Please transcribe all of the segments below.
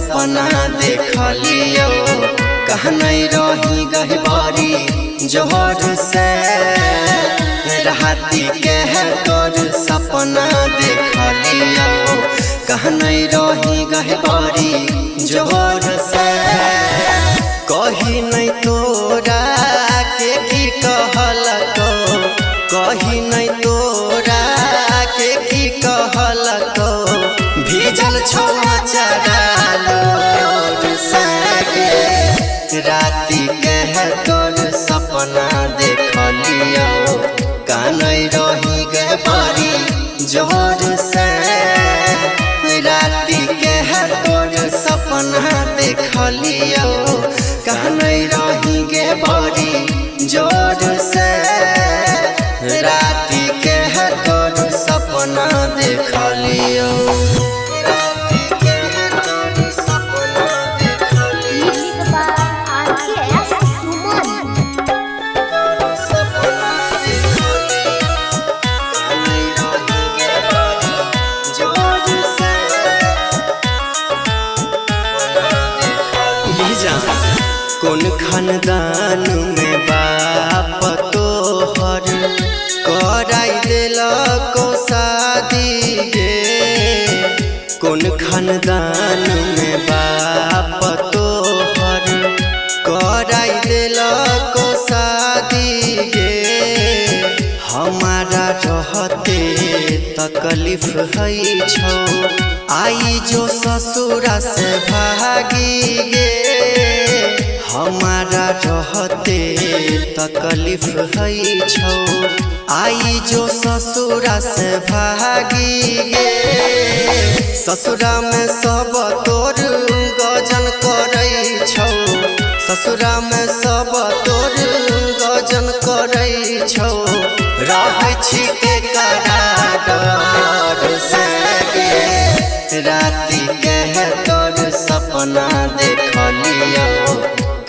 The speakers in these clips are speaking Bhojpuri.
सपना देख लियो कहने रही गहबारी जोहर से राती के है तोर सपना देख लियो कहने रही गहबारी जोहर से कही नहीं तोरा के की कहलको कही नहीं तोरा के की कहलको भीजल छौआ चरालो राती के है तोर सपना देख लियो कानै रही गहबारी जोहर से राती के है तोर सपना देख लियो कहनै रही गहबारी जोहर से राती के है तोर सपना देख लियो कौन खानदान में बाप तोहर कराई देलको शादी गे कौन खानदान में बाप तोहर कराई देलको शादी गे हमारा रहते तकलीफ है छौ आई जो ससुरा से भागी गे हमारा रहते तकलीफ है छौ आई जो ससुरा से भागी गे ससुरा में सब तोर गजन करै छौ ससुरा में सब तोर गजन करै छौ रहै छी के करार से राती के है तोर सपना देख लियो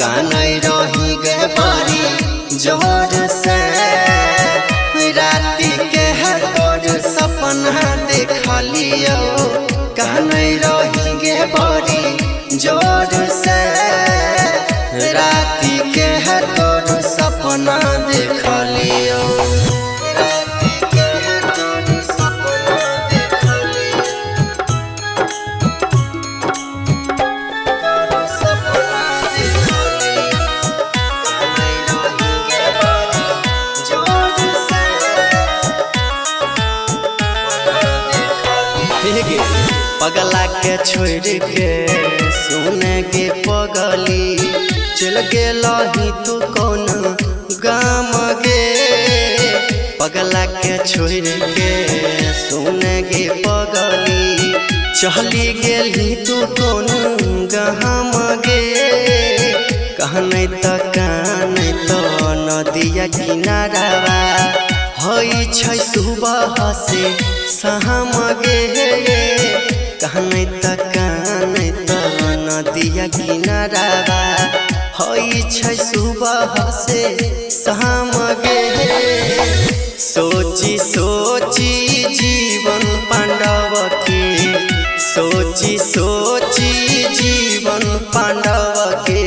कानै रही गहबारी जोहर से राती के है तोर सपना देख लियो कानै रही गहबारी जोहर से राती के है तोर सपना देख लियो पगला के छोड़ के सुने गे पगली चल गेलही तू कौन गाम गे पगला के छोड़ के सुने गे पगली चली गेली तू कौन गाम गे कहने त काने तो नदिया किनारावा हई छै सुबह से शाम गे कहने त काने त नदिया किनारावा हई छै सुबह से शाम गे सोची सोची जीवन पांडव के सोची सोची जीवन पांडव के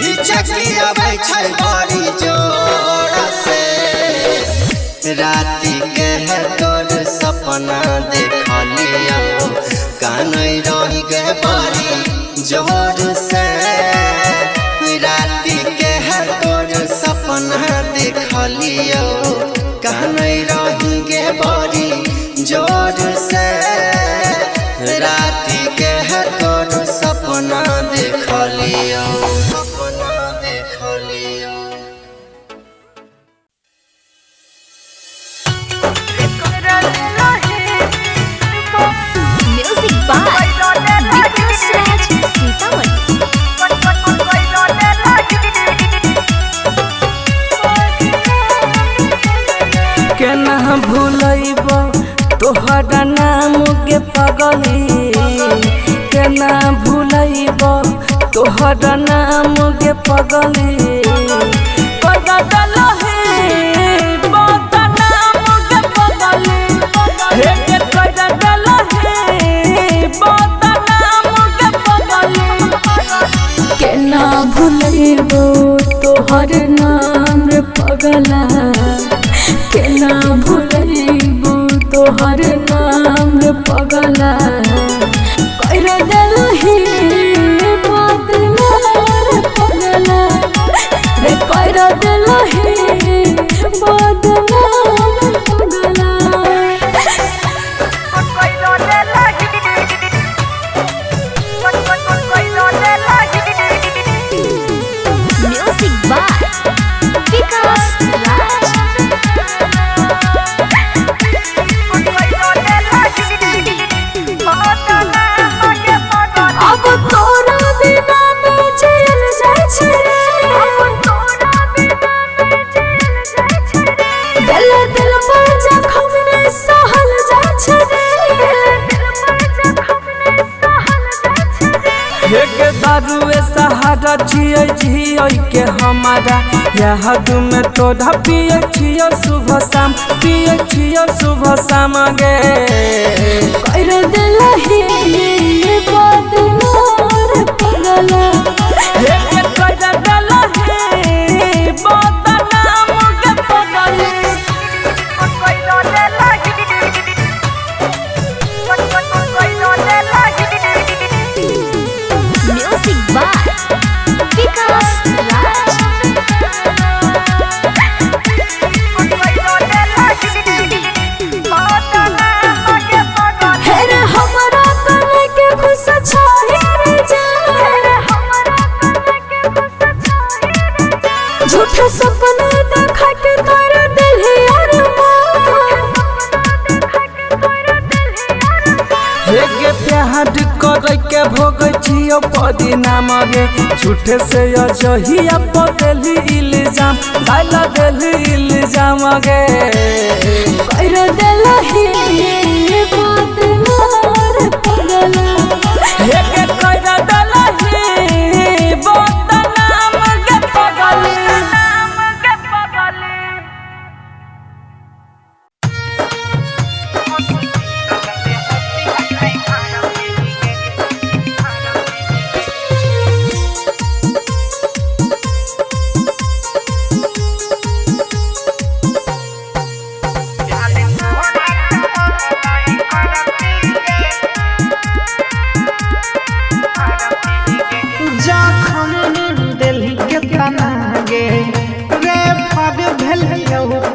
हिचकिया छै बड़ी जोर से राती के है तोर सपना देख लियो कानै रही गहबारी जोहर से राती के है तोर सपना देख लियो कानै रही गहबारी जोहर से राती के है तोर सपना देख लियो सपना देख लियो म्यूजिक बाय विकास राज सीतामढ़ी केना भूलैब तोहरा नाम के पगली केना भूलैब तोहरा नाम के पगली पगल है बहुत नाम के पगली हे के पगल है बहुत नाम के पगली बदनाम रे पगला कर देलही बदनाम रे पगला रे कर देलही बदनाम रे पगला म्यूजिक बाय विकास राज। अब तोरा बिना मैं जियल जाय छै दिल दिल पर जखम ने सहल जाय छै एक दारुए सहारा छियै जियै के हमारा याद में तोरा पियै छियै सुबह शाम पियै छियै सुबह शाम गे कर देलही बदनाम रे पगला हे कर देलही बदनाम गे पगला म्यूजिक बाय विकास राज। हेरे हमरा तने के खुश छाया रे जान झूठे सपना देखा के कर दिल हेगे प्यार करे के भोग छियो बदनाम गे झूठे से अजहिया पदेली इल्जाम डाला देली इल्जाम गे कर देलही बदनाम रे पगला हेगे कर देलही बदनाम गे पगला जखन दिल्ली के तना गे रे फद भेल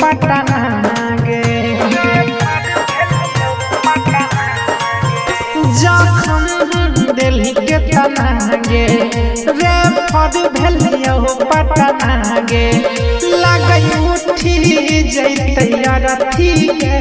पटना गे जखन दिल्ली के तना गे रे फद भेल पटना गे लगै उठी जैतै अरथी गे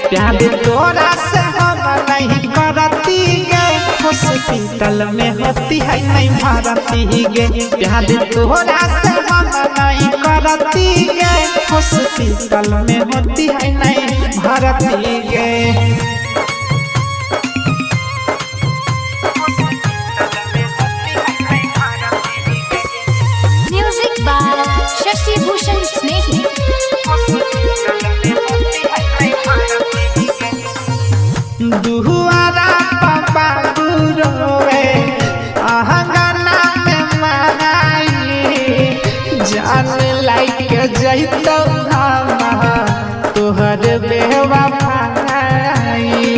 प्यार तोरा से हम नहीं करती गे हॉस्पिटल में होती है नहीं भरती गे प्यार तोरा से हम नहीं करती गे हॉस्पिटल में होती है नहीं भरती गे म्यूजिक बाय शशि भूषण स्नेही। दुआरा पापा गुरोवे आहंगना में माई जान लाइक जैतो हमा तोहर बेवा भाई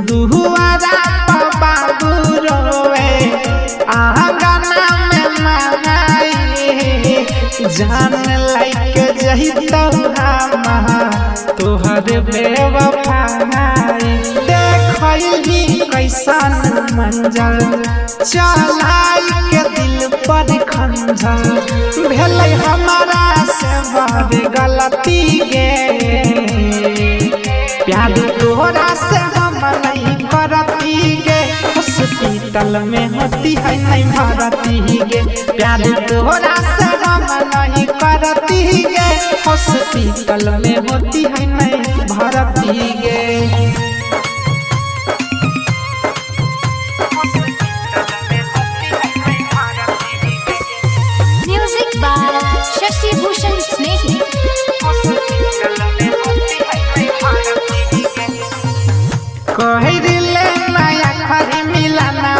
दुआरा पापा गुरोवे आहंगना में माई जान लाइक जैतो हमा तोहर बेवफाई देखली कैसन मंजर चलाई के दिल पर खंजर भेलै हमारा से बड़ गलती गे प्यार तोहरा से हम नहीं करती गे हॉस्पिटल में होती है नहीं भरती गे प्यार तोहरा से हम नहीं करती गे हॉस्पिटल में होती है नहीं भरती गे म्यूजिक बाय शशि भूषण स्नेही। कह दिले नया खरी मिलना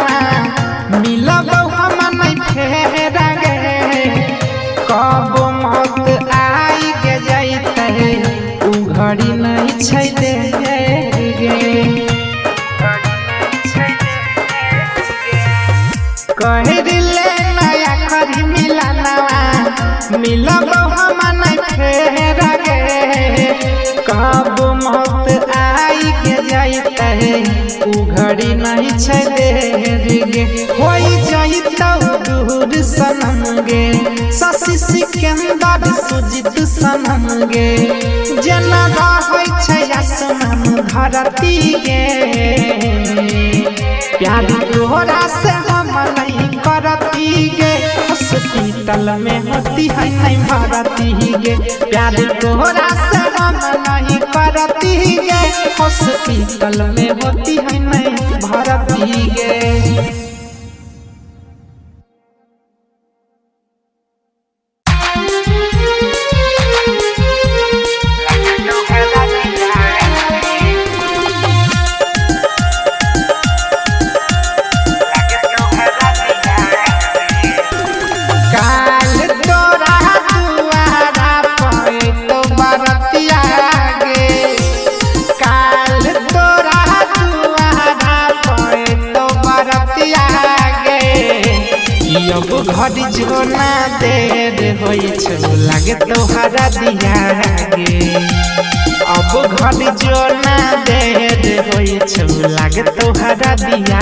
मिलब हम नहीं फेर गे छै देर गे कहले नया करी मिलनवा मिलब हम नहीं फेर गे कब मौत आई के जाइते उ घड़ी नहीं छै देर गे होई जाइतौ दूर सनम गे शशि सिकंदर सुजित सनम गे जेना रहै छै आसमान धरती गे प्यार तोहरा से हम नहीं करती गे हॉस्पिटल में होती है नहीं भरती गे प्यार तोहरा से हम नहीं करती गे हॉस्पिटल में होती है नहीं भरती गे घड़ी जो ना देर होई छो लागे तोहरा दिया गे अब घड़ी जो ना देर होई छो लागे तोहरा दिया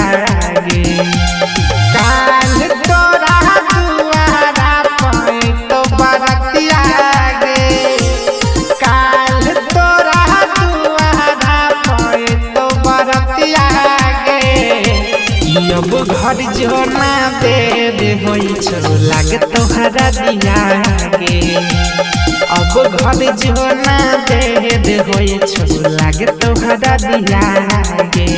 गे काल तोरा दुआरा पे तो बरतिया गे काल तोरा दुआरा पे तो बरतिया गे अब घर जो ना देर होई छो लागे तोहरा दिया गे अब घर जो ना देर होई छो लागे तोहरा दिया गे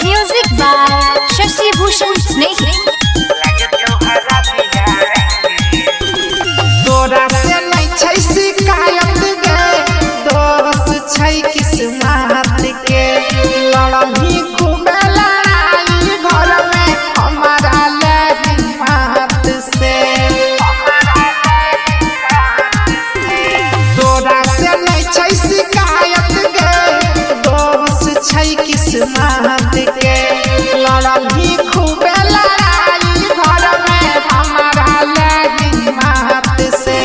म्यूजिक बाय शशि भूषण स्नेही तोरा से नहीं छै शिकायत गे दोस्त छै किस्मत के लड़ही खूब लड़ाई घर में हमारा लगी बात से तोरा से नहीं छै शिकायत गे दोस्त छै किस्मत के लड़ही खूब लड़ाई घर में हमारा लगी बात से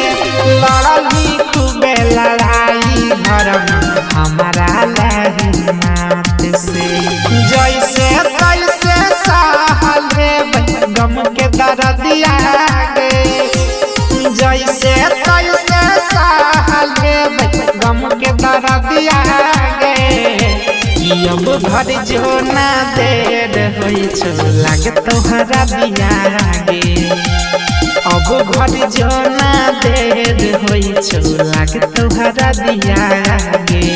लड़ही खूब लड़ाई घर में हमारा लगी बात से जैसे तैसे सहले गम के दर्दिया गे जैसे तैसे सहले गम के दर्दिया गे अब घर जो ना देर होई छो लागे तोहरा दिया गे अब घर जो ना देर होई छो लागे तोहरा दिया गे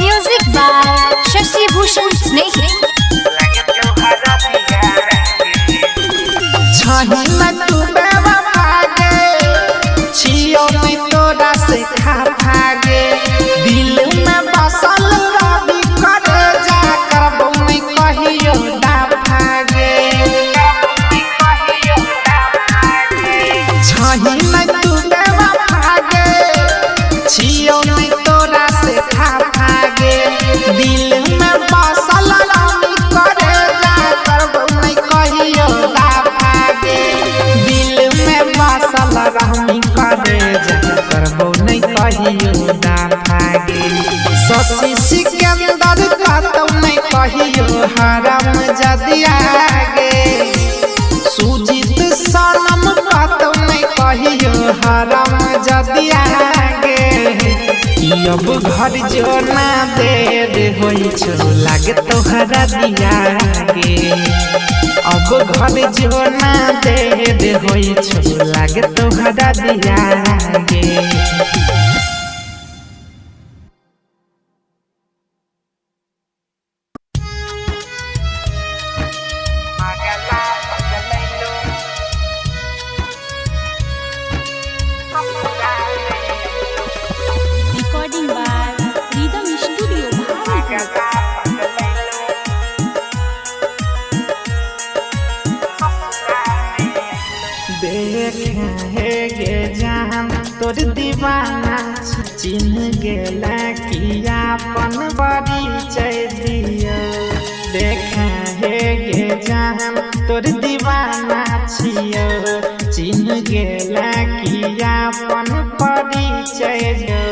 म्यूजिक बाय शशि भूषण स्नेही छही में तू बेवफा गे छियो नहीं तोरा से खा गे दिल में बसल रवि करे जा करबो नहीं कहियो दाफा गे छही में तू बेवफा गे छियो नहीं तोरा से खा गे दिल में बसल रवि करे जा करबो नहीं कहियो दाफा गे दिल में बसल रहमी करे जा करबो नहीं कहियो दाफा गे शशि सिकंदर कहतौ नहीं कहियो हराम जदिया गे सुजित सनम कहतौ नहीं कहियो हराम जदिया गे अब घर जो ना देर होई छो लागे तोहरा दिया गे अब घर जो ना देर होई छो लागे तोहरा दिया गे रिकॉर्डिंग बाय रिदम स्टूडियो चिन्ह गेला कि आपन परिचय दियो देखा हे गे जान तोर दीवाना छियो चिन्ह गेला कि आपन परिचय दियो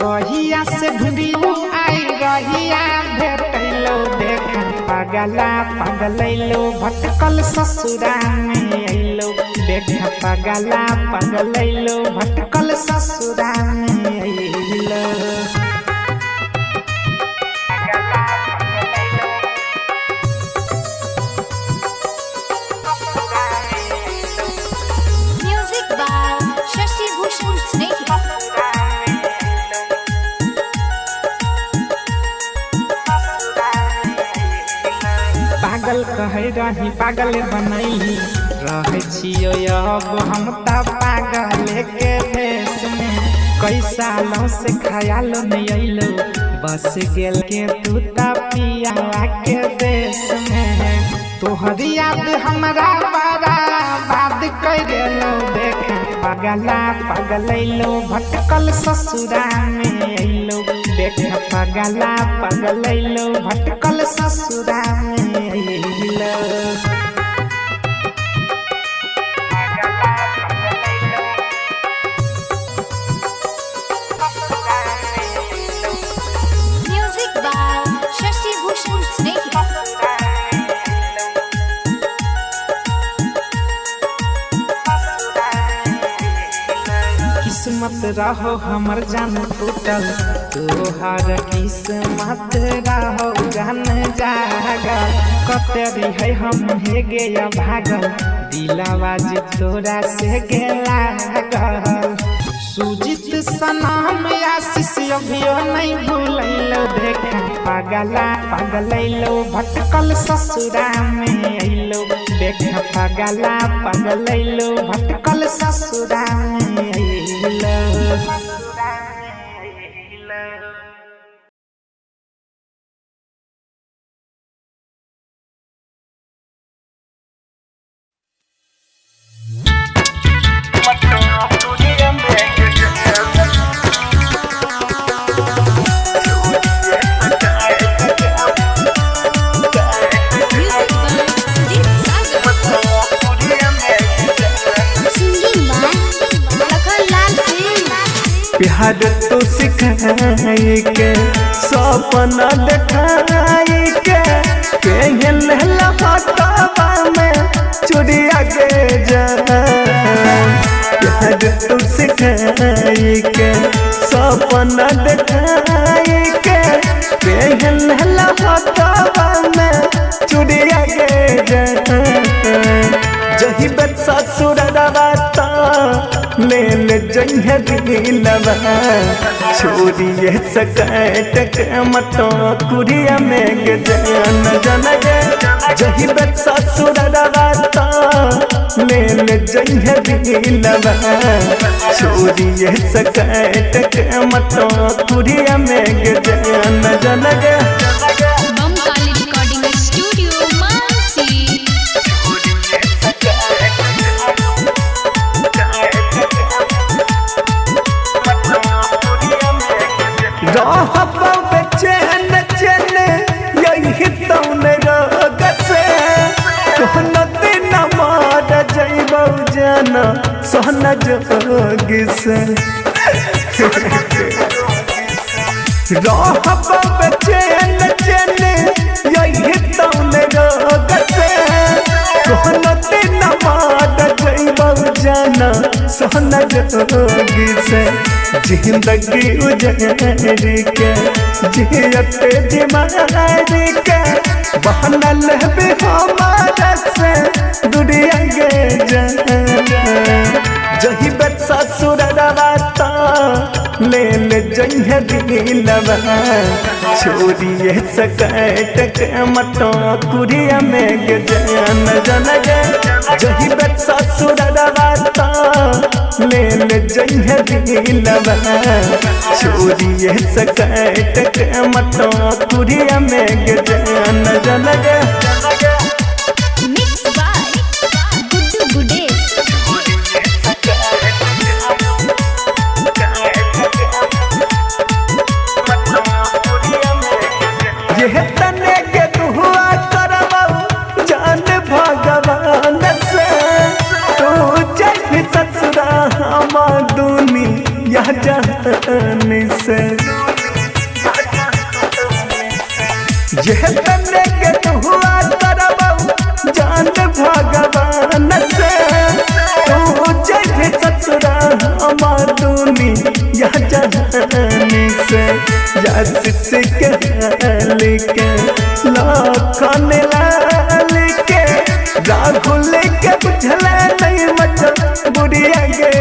कहिया से ढूंढियो आई रहिया भेटैलो देखा पगला पगलैलो भटकल ससुरा में अइलो देखा पगला पगलैलो भटकल ससुरा में अइलो म्यूजिक बाय शशि भूषण स्नेही। पागल कहे रही पागल बनैली रहे छियो अब हम त पागल के भेष में कई सालों से ख्याल नहीं अइलो बस गेल के तू त पिया के देश में तोहरी याद हमरा बड़ा बात कर देलो देख पगला पगलैलो भटकल ससुरा में अइलो देख पगला पगलैलो भटकल ससुरा में अइलो म्यूजिक बाय शशि भूषण स्नेही। किस्मत रहो हमर जान टूटल तोहार किस्मत रहो जान जागल कतरी है हम हे गे भागल दिलवाज तोरा से गेला गल सुजित सनम आशीष अभियो नहीं भूलैलो देखा पगला पगलैलो भटकल ससुरा में अइलो देखा पगला पगलैलो भटकल ससुरा में अइलो music by Sudeep Sagar. Singing by Lakhanlal Singh. प्यार तो सिखाई के सपना दिखाई के केहन लहटवा में चुड़िया के जा प्यार तो सिखाई के सपना दिखाई के केहन लहटवा में चुड़िया के जा जही बत ससुरवा ले ले जइहे दिलवा छोड़िए सकैट के मतो कुड़िया में गे जान जन गे जही बत ससुरवा ले ले जइहे दिलवा छोड़िए सकैट के मतो कुड़िया में गे जान जन गे बमकाली रिकॉर्डिंग स्टूडियो मानसी। चैन चैन यही तौन रोग से कहन दिन मार जइबौ जाना सहन जोग से रहब चैन चैन यही तौन रोग से कहन दिन मार जइबौ जाना सहन जोग से जिंदगी उजड़ी के जियत जिमारी के बहनल भी हमारा से दुनिया गे जही बत ससुरवा ले ले जइहे दिलवा छोड़िए सकैट के मतो कुड़िया में गे जान जन गे जही बत ससुरवा ले ले जइहे दिलवा छोड़िए सकैट के मतो कुड़िया में गे जान जन गे मिक्स बाय गुड्डू गुडेश। या जाने से यह तने के हुआ करबऊ जान भगवान से तू जय ससुरा हमार दुनिया जाने से या सिस के लेके लाखन लेके राहुल के बुझले नहीं मचा बुढ़िया गे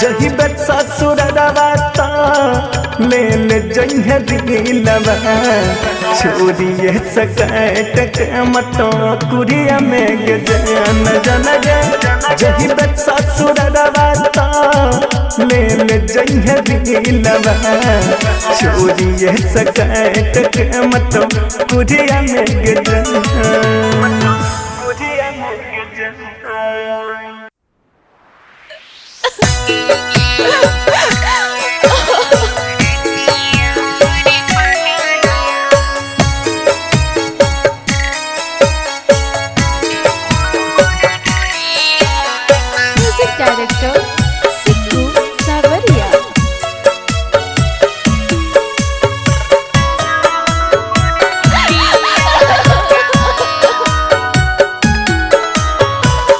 जही बत ससुर रवाता ले ले जइह दिलवा छोड़िए सकैट के मतो कुरिया में गे जन जन गे जही बत ससुर रवाता ले ले जइह दिलवा छोड़िए सकैट के मतो कुरिया में गे जन कुरिया में गे जन डायरेक्टर सिद्धू सावरिया।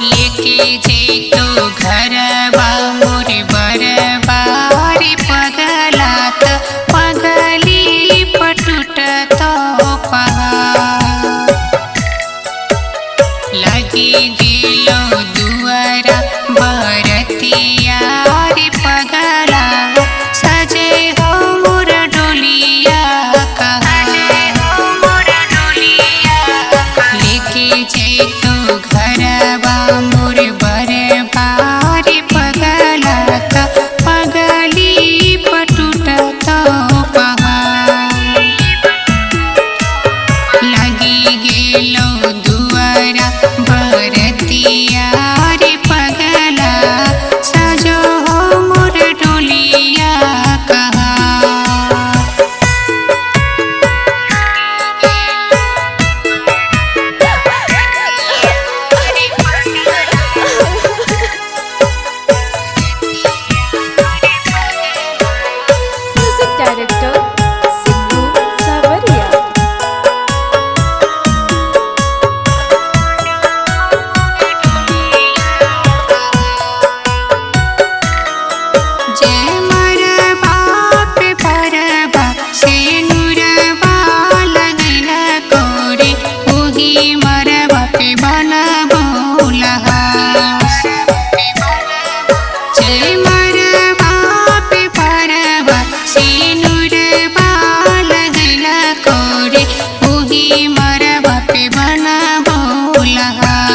लेके जैतो घरवा मोर बरबार पगलात पगली पटुटत पहाड़ लगे गेलो दुआरा बरतिया रे पगला सजे हो मोर डोलिया लेके जैतो घरवा मोर बरबार पगला पगली पटुटत पहाड़ लगी गेलो दुआरा बरतिया रे पगला सजो हो मोर डोलिया कहा म्यूजिक डायरेक्टर सिद्धू सावरिया। जय मरबा पे परबा से नुरबा लगला कोरे ओही मरबा पे बनबो लहास जय मरबा पे परबा से नुरबा लगला कोरे ओही मरबा पे बनबो लहास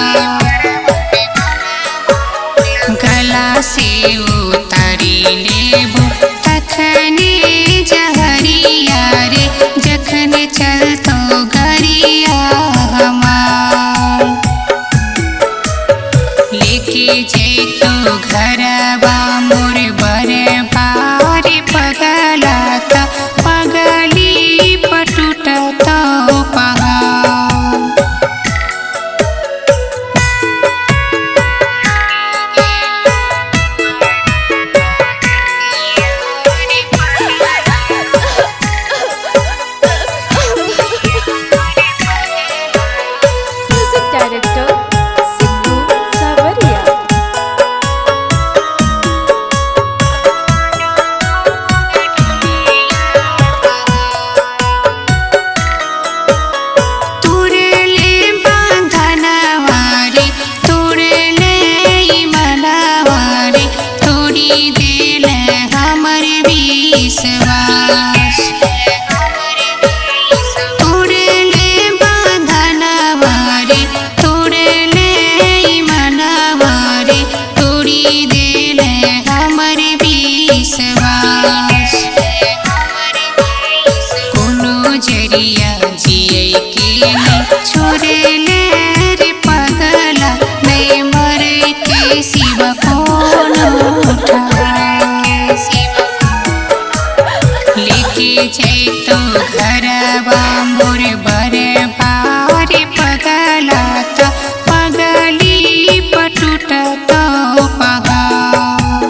गला से उतारी लेबो तखने जहरिया रे जखन चलतो गरिया हमार लेके जैतो घरवा मोर बरबार पगला पगली पटुटत पहाड़ म्यूजिक डायरेक्टर सिद्धू सावरिया। तुरले बांधनवारे तुरले मनवारे तोड़ी देल हमर विश्वास तुरले बांधनवारे तुरले मनवारे तोड़ी देल हमर विश्वास कोनो जरिया जिए के नहीं छोड़ले रे पगला नहीं मर के सिवा कोनो लेके जैतो घरवा मोर बरबार पगला पगली पटुटत पहाड़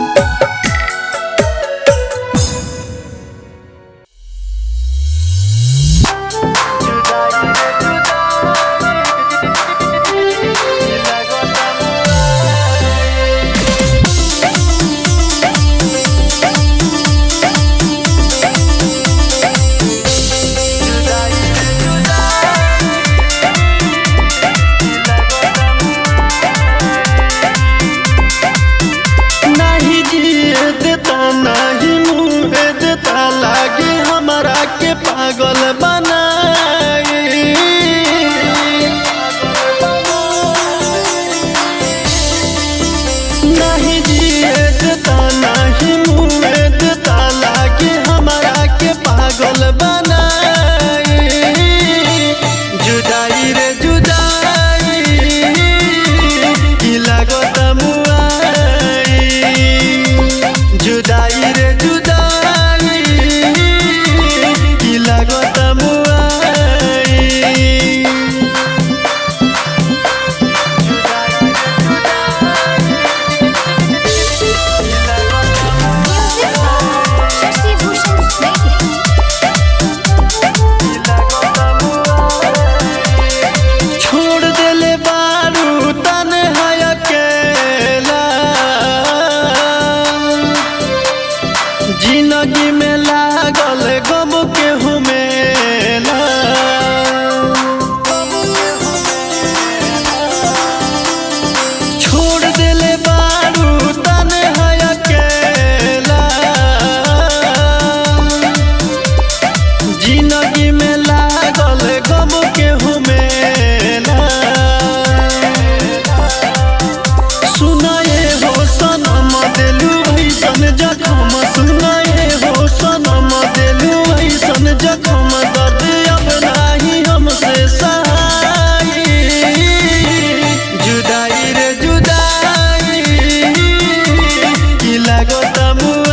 लागत मुआ